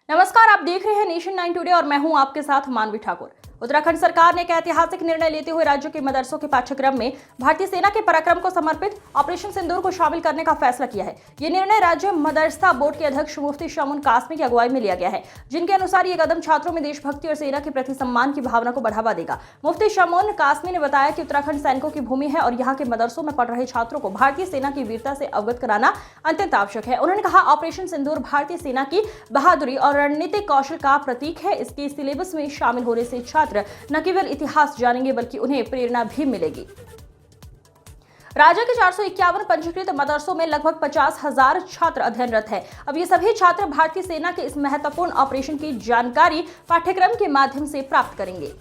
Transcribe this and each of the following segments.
नमस्कार, आप देख रहे हैं नेशन 9 टुडे और मैं हूं आपके साथ मानवी ठाकुर। उत्तराखंड सरकार ने एक ऐतिहासिक निर्णय लेते हुए राज्य के मदरसों के पाठ्यक्रम में भारतीय सेना के पराक्रम को समर्पित ऑपरेशन सिंदूर को शामिल करने का फैसला किया है। ये निर्णय राज्य मदरसा बोर्ड के अध्यक्ष मुफ्ती शामुन कासमी की अगुवाई में लिया गया है, जिनके अनुसार ये कदम छात्रों में देशभक्ति और सेना के प्रति सम्मान की भावना को बढ़ावा देगा। मुफ्ती शामुन कासमी ने बताया कि उत्तराखंड सैनिकों की भूमि है और यहाँ के मदरसों में पढ़ रहे छात्रों को भारतीय सेना की वीरता से अवगत कराना अत्यंत आवश्यक है। उन्होंने कहा, ऑपरेशन सिंदूर भारतीय सेना की बहादुरी और रणनीतिक कौशल का प्रतीक है। इसके सिलेबस में शामिल होने से छात्र न केवल इतिहास जानेंगे बल्कि उन्हें प्रेरणा भी मिलेगी। राज्य के 451 पंजीकृत मदरसों में लगभग 50,000 छात्र अध्ययनरत हैं। अब ये सभी छात्र भारतीय सेना के इस महत्वपूर्ण ऑपरेशन की जानकारी पाठ्यक्रम के माध्यम से प्राप्त करेंगे।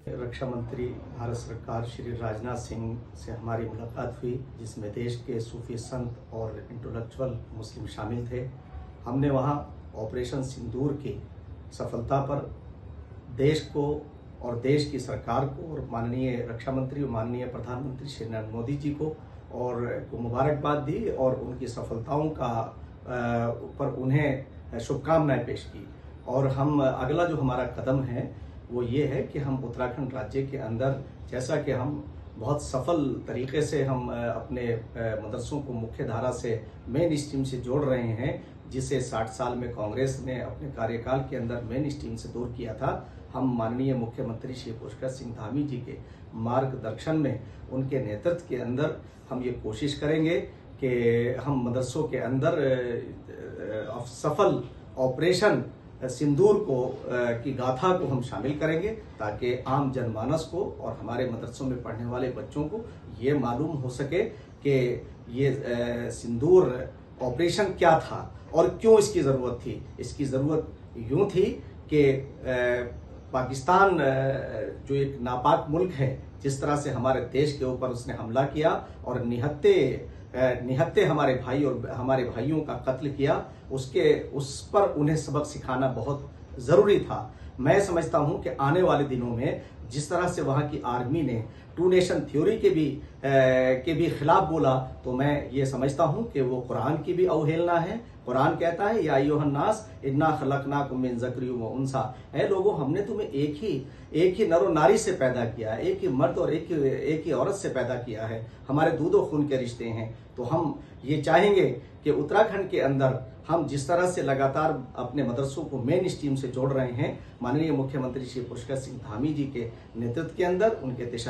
रक्षा मंत्री भारत सरकार श्री राजनाथ सिंह से हमारी मुलाकात हुई, जिसमें देश के सूफी संत और इंटेलेक्चुअल मुस्लिम शामिल थे। हमने वहां ऑपरेशन सिंदूर की सफलता पर देश को और देश की सरकार को और माननीय रक्षा मंत्री और माननीय प्रधानमंत्री श्री नरेंद्र मोदी जी को मुबारकबाद दी और उनकी सफलताओं का पर उन्हें शुभकामनाएं पेश की। और हम अगला जो हमारा कदम है वो ये है कि हम उत्तराखंड राज्य के अंदर, जैसा कि हम बहुत सफल तरीके से हम अपने मदरसों को मुख्य धारा से मेन स्ट्रीम से जोड़ रहे हैं, जिसे 60 साल में कांग्रेस ने अपने कार्यकाल के अंदर मेन स्ट्रीम से दूर किया था। हम माननीय मुख्यमंत्री श्री पुष्कर सिंह धामी जी के मार्गदर्शन में, उनके नेतृत्व के अंदर हम ये कोशिश करेंगे कि हम मदरसों के अंदर सफल ऑपरेशन सिंदूर को की गाथा को हम शामिल करेंगे, ताकि आम जनमानस को और हमारे मदरसों में पढ़ने वाले बच्चों को ये मालूम हो सके कि ये सिंदूर ऑपरेशन क्या था और क्यों इसकी ज़रूरत थी। इसकी ज़रूरत यूँ थी कि पाकिस्तान जो एक नापाक मुल्क है, जिस तरह से हमारे देश के ऊपर उसने हमला किया और निहत्ते हमारे भाई और हमारे भाइयों का कत्ल किया, उस पर उन्हें सबक सिखाना बहुत ज़रूरी था। मैं समझता हूं कि आने वाले दिनों में जिस तरह से वहां की आर्मी ने टू नेशन थ्योरी के भी खिलाफ बोला, तो मैं ये समझता हूं कि वो कुरान की भी अवहेलना है। कुरान कहता है, या अय्युहन्नास इन्ना खलकनाकुम मिन ज़करिन व उन्सा, है लोगों, हमने तुम्हें एक ही नर और नारी से पैदा किया है, एक ही मर्द और एक ही औरत से पैदा किया है। हमारे दूध और खून के रिश्ते हैं। तो हम ये चाहेंगे कि उत्तराखंड के अंदर हम जिस तरह से लगातार अपने मदरसों को मेन स्ट्रीम से जोड़ रहे हैं, माननीय मुख्यमंत्री श्री पुष्कर सिंह धामी जी के नेतृत्व के अंदर, उनके दिशा